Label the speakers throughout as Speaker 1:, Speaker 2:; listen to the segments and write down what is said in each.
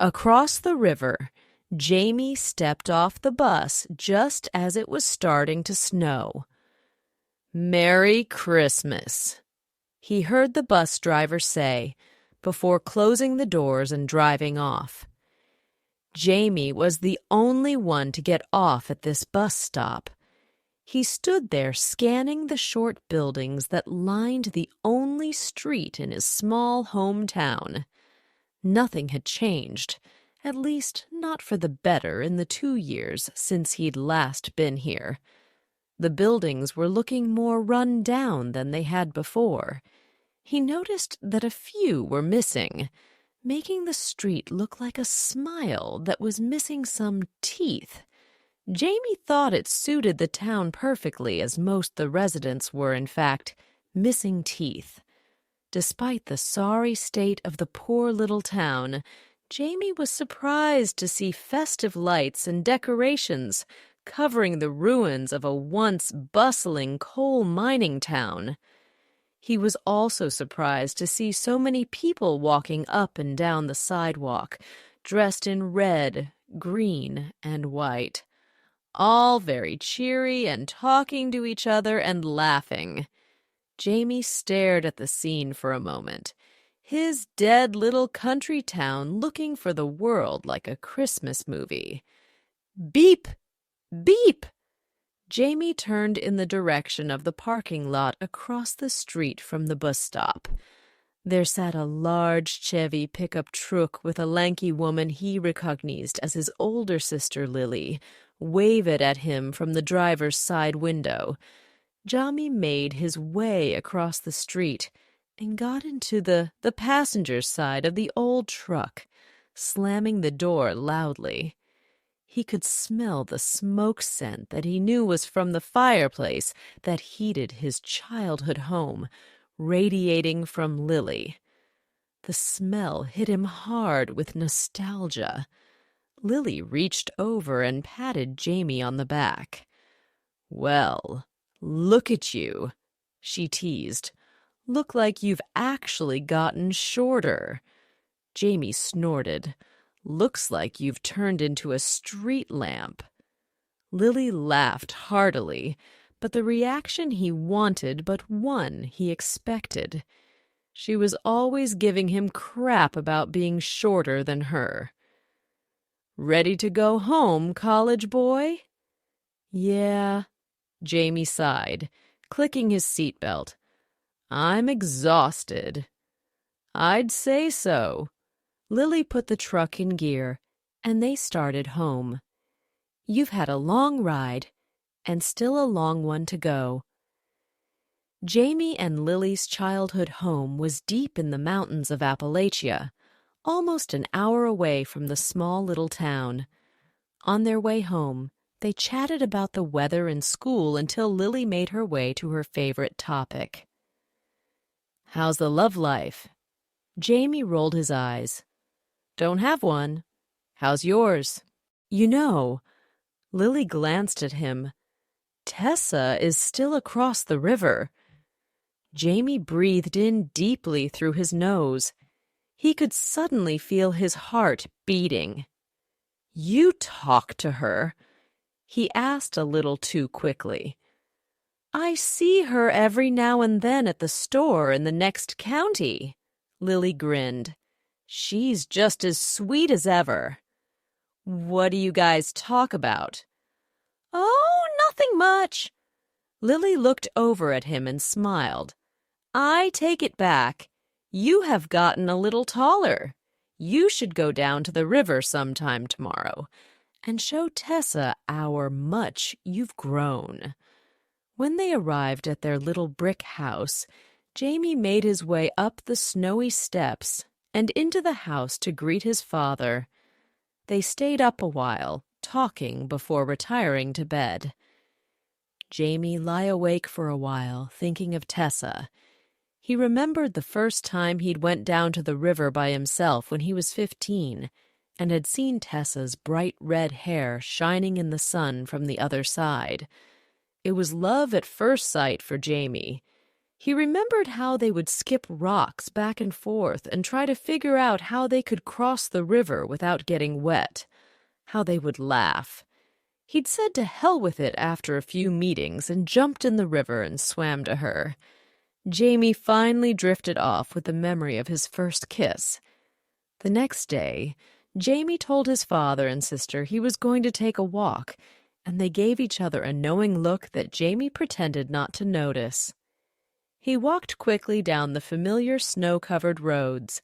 Speaker 1: Across the river, Jamie stepped off the bus just as it was starting to snow. "Merry Christmas," he heard the bus driver say before closing the doors and driving off. Jamie was the only one to get off at this bus stop. He stood there scanning the short buildings that lined the only street in his small hometown. Nothing had changed, at least not for the better in the 2 years since he'd last been here. The buildings were looking more run down than they had before. He noticed that a few were missing, making the street look like a smile that was missing some teeth. Jamie thought it suited the town perfectly, as most the residents were, in fact, missing teeth. Despite the sorry state of the poor little town, Jamie was surprised to see festive lights and decorations covering the ruins of a once bustling coal mining town. He was also surprised to see so many people walking up and down the sidewalk, dressed in red, green, and white, all very cheery and talking to each other and laughing. Jamie stared at the scene for a moment, his dead little country town looking for the world like a Christmas movie. Beep! Beep! Jamie turned in the direction of the parking lot across the street from the bus stop. There sat a large Chevy pickup truck with a lanky woman he recognized as his older sister Lily, waved at him from the driver's side window. Jamie made his way across the street and got into the passenger's side of the old truck, slamming the door loudly. He could smell the smoke scent that he knew was from the fireplace that heated his childhood home, radiating from Lily. The smell hit him hard with nostalgia. Lily reached over and patted Jamie on the back. "Well, look at you," she teased. "Look like you've actually gotten shorter." Jamie snorted. "Looks like you've turned into a street lamp." Lily laughed heartily, but the reaction he wanted but one he expected. She was always giving him crap about being shorter than her. "Ready to go home, college boy?" "Yeah," Jamie sighed, clicking his seatbelt. "I'm exhausted." "I'd say so." Lily put the truck in gear, and they started home. "You've had a long ride, and still a long one to go." Jamie and Lily's childhood home was deep in the mountains of Appalachia, almost an hour away from the small little town. On their way home, they chatted about the weather and school until Lily made her way to her favorite topic. "How's the love life?" Jamie rolled his eyes. "Don't have one. How's yours?" "You know," Lily glanced at him, "Tessa is still across the river." Jamie breathed in deeply through his nose. He could suddenly feel his heart beating. "You talk to her?" he asked a little too quickly. "I see her every now and then at the store in the next county," Lily grinned. "She's just as sweet as ever." "What do you guys talk about?" "Oh, nothing much." Lily looked over at him and smiled. "I take it back. You have gotten a little taller. You should go down to the river sometime tomorrow and show Tessa how much you've grown." When they arrived at their little brick house, Jamie made his way up the snowy steps and into the house to greet his father. They stayed up a while, talking before retiring to bed. Jamie lay awake for a while, thinking of Tessa. He remembered the first time he'd went down to the river by himself when he was 15 and had seen Tessa's bright red hair shining in the sun from the other side. It was love at first sight for Jamie. He remembered how they would skip rocks back and forth and try to figure out how they could cross the river without getting wet, how they would laugh. He'd said to hell with it after a few meetings and jumped in the river and swam to her. Jamie finally drifted off with the memory of his first kiss. The next day, Jamie told his father and sister he was going to take a walk, and they gave each other a knowing look that Jamie pretended not to notice. He walked quickly down the familiar snow-covered roads.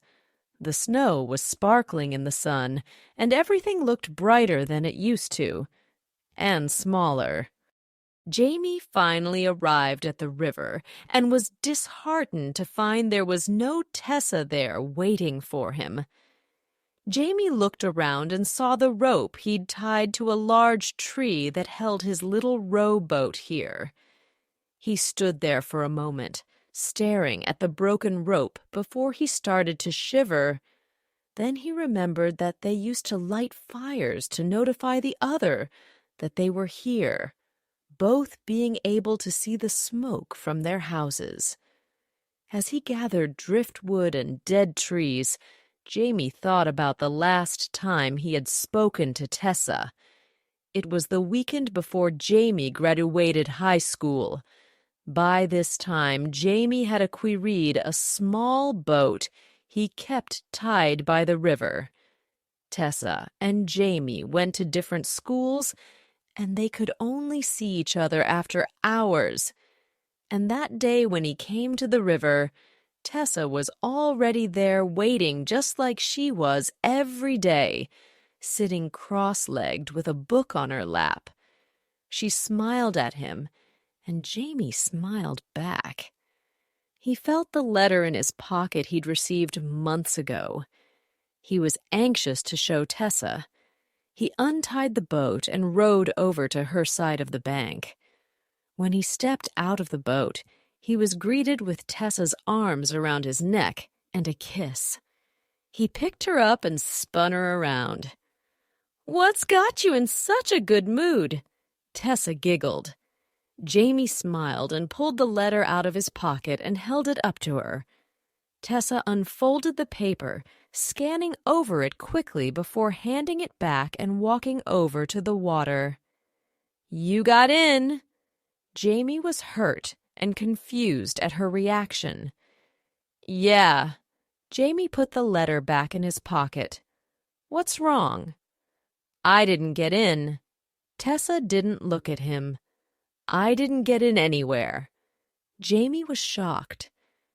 Speaker 1: The snow was sparkling in the sun, and everything looked brighter than it used to, and smaller. Jamie finally arrived at the river and was disheartened to find there was no Tessa there waiting for him. Jamie looked around and saw the rope he'd tied to a large tree that held his little rowboat here. He stood there for a moment, staring at the broken rope before he started to shiver. Then he remembered that they used to light fires to notify the other that they were here, both being able to see the smoke from their houses. As he gathered driftwood and dead trees, Jamie thought about the last time he had spoken to Tessa. It was the weekend before Jamie graduated high school. By this time, Jamie had acquired a small boat he kept tied by the river. Tessa and Jamie went to different schools, and they could only see each other after hours. And that day when he came to the river, Tessa was already there waiting just like she was every day, sitting cross-legged with a book on her lap. She smiled at him, and Jamie smiled back. He felt the letter in his pocket he'd received months ago. He was anxious to show Tessa. He untied the boat and rowed over to her side of the bank. When he stepped out of the boat, he was greeted with Tessa's arms around his neck and a kiss. He picked her up and spun her around. "What's got you in such a good mood?" Tessa giggled. Jamie smiled and pulled the letter out of his pocket and held it up to her. Tessa unfolded the paper, scanning over it quickly before handing it back and walking over to the water. "You got in." Jamie was hurt and confused at her reaction. "Yeah." Jamie put the letter back in his pocket. "What's wrong?" "I didn't get in." Tessa didn't look at him. "I didn't get in anywhere." Jamie was shocked.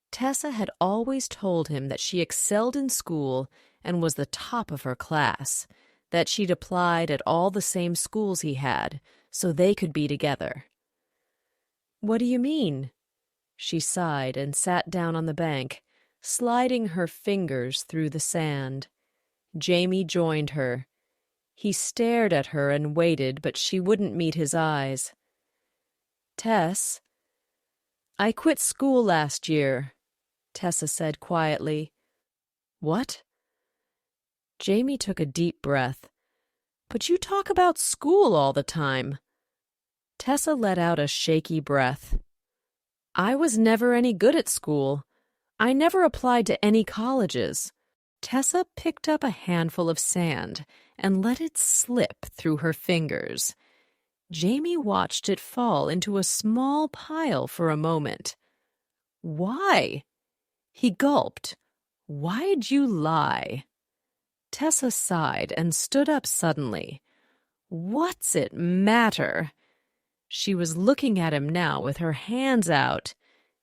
Speaker 1: Tessa had always told him that she excelled in school and was the top of her class, that she'd applied at all the same schools he had, so they could be together. "What do you mean?" She sighed and sat down on the bank, sliding her fingers through the sand. Jamie joined her. He stared at her and waited, but she wouldn't meet his eyes. "Tess." "I quit school last year," Tessa said quietly. "What?" Jamie took a deep breath. "But you talk about school all the time." Tessa let out a shaky breath. "I was never any good at school. I never applied to any colleges." Tessa picked up a handful of sand and let it slip through her fingers. Jamie watched it fall into a small pile for a moment. "Why?" He gulped. "Why'd you lie?" Tessa sighed and stood up suddenly. "What's it matter?" She was looking at him now with her hands out.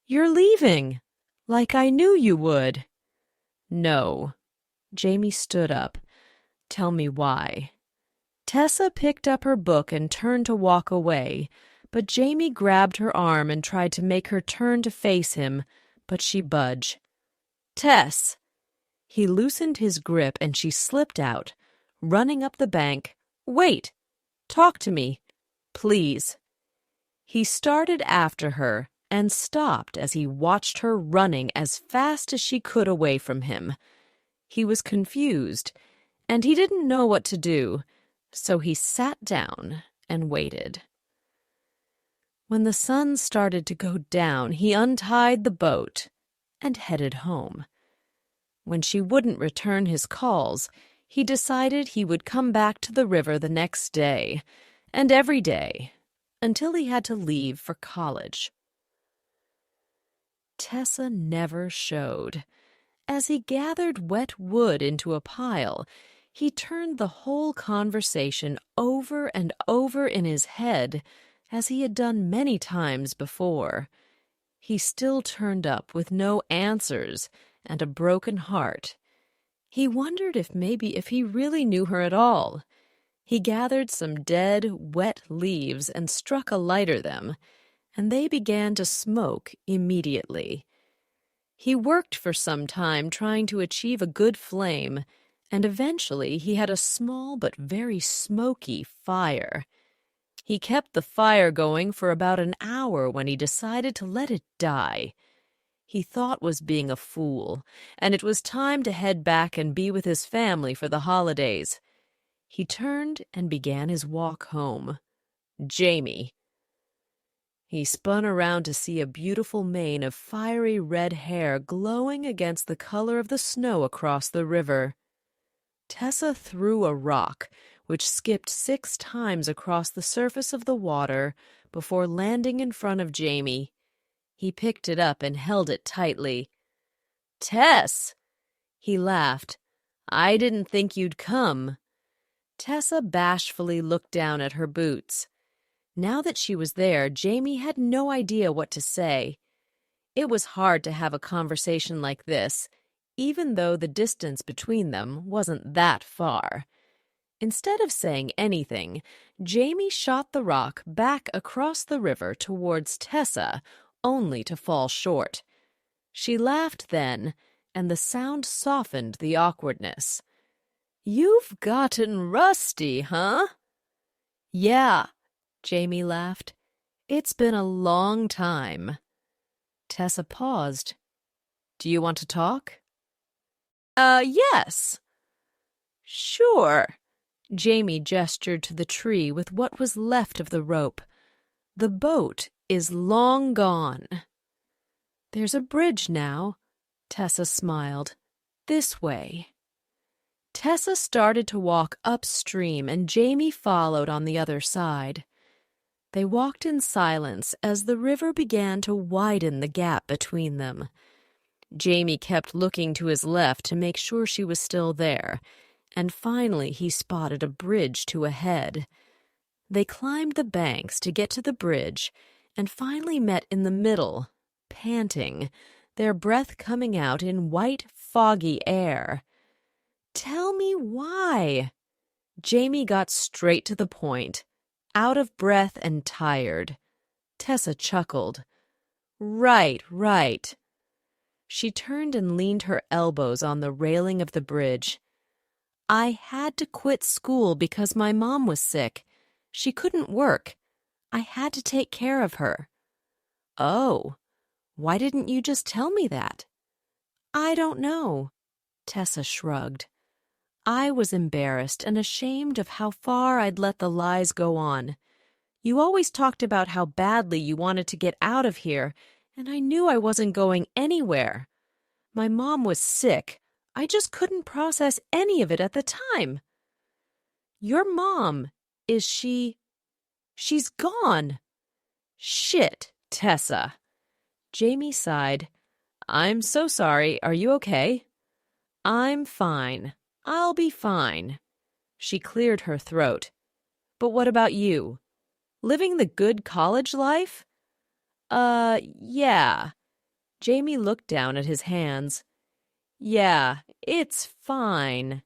Speaker 1: "You're leaving, like I knew you would." "No." Jamie stood up. "Tell me why." Tessa picked up her book and turned to walk away, but Jamie grabbed her arm and tried to make her turn to face him, but she budged. "Tess!" He loosened his grip and she slipped out, running up the bank. "Wait! Talk to me. Please." He started after her and stopped as he watched her running as fast as she could away from him. He was confused, and he didn't know what to do, so he sat down and waited. When the sun started to go down, he untied the boat and headed home. When she wouldn't return his calls, he decided he would come back to the river the next day, and every day, until he had to leave for college. Tessa never showed. As he gathered wet wood into a pile, he turned the whole conversation over and over in his head, as he had done many times before. He still turned up with no answers and a broken heart. He wondered if he really knew her at all. He gathered some dead, wet leaves and struck a lighter them, and they began to smoke immediately. He worked for some time trying to achieve a good flame, and eventually he had a small but very smoky fire. He kept the fire going for about an hour when he decided to let it die. He thought was being a fool, and it was time to head back and be with his family for the holidays. He turned and began his walk home. Jamie. He spun around to see a beautiful mane of fiery red hair glowing against the color of the snow across the river. Tessa threw a rock, which skipped 6 times across the surface of the water before landing in front of Jamie. He picked it up and held it tightly. "Tess!" He laughed. "I didn't think you'd come." Tessa bashfully looked down at her boots. Now that she was there, Jamie had no idea what to say. It was hard to have a conversation like this, even though the distance between them wasn't that far. Instead of saying anything, Jamie shot the rock back across the river towards Tessa, only to fall short. She laughed then, and the sound softened the awkwardness. "You've gotten rusty, huh?" "Yeah," Jamie laughed. "It's been a long time." Tessa paused. "Do you want to talk?" Yes." "Sure." Jamie gestured to the tree with what was left of the rope. "The boat is long gone." "There's a bridge now," Tessa smiled. "This way." Tessa started to walk upstream, and Jamie followed on the other side. They walked in silence as the river began to widen the gap between them. Jamie kept looking to his left to make sure she was still there, and finally he spotted a bridge to ahead. They climbed the banks to get to the bridge and finally met in the middle, panting, their breath coming out in white, foggy air. "Tell me why." Jamie got straight to the point, out of breath and tired. Tessa chuckled. Right. She turned and leaned her elbows on the railing of the bridge. "I had to quit school because my mom was sick. She couldn't work. I had to take care of her." "Oh, why didn't you just tell me that?" "I don't know." Tessa shrugged. "I was embarrassed and ashamed of how far I'd let the lies go on. You always talked about how badly you wanted to get out of here, and I knew I wasn't going anywhere. My mom was sick. I just couldn't process any of it at the time." "Your mom, is she... she's gone." "Shit, Tessa." Jamie sighed. "I'm so sorry. Are you okay?" "I'm fine. I'll be fine." She cleared her throat. "But what about you? Living the good college life?" Yeah." Jamie looked down at his hands. "Yeah, it's fine."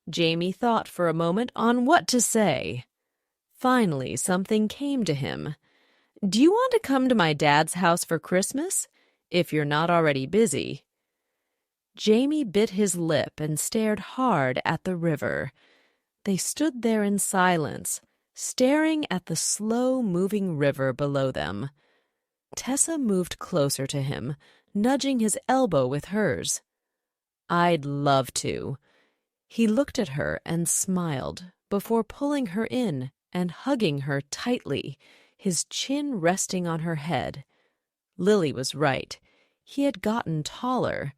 Speaker 1: Jamie thought for a moment on what to say. Finally, something came to him. "Do you want to come to my dad's house for Christmas? If you're not already busy." Jamie bit his lip and stared hard at the river. They stood there in silence, staring at the slow-moving river below them. Tessa moved closer to him, nudging his elbow with hers. "I'd love to." He looked at her and smiled before pulling her in and hugging her tightly, his chin resting on her head. Lily was right. He had gotten taller.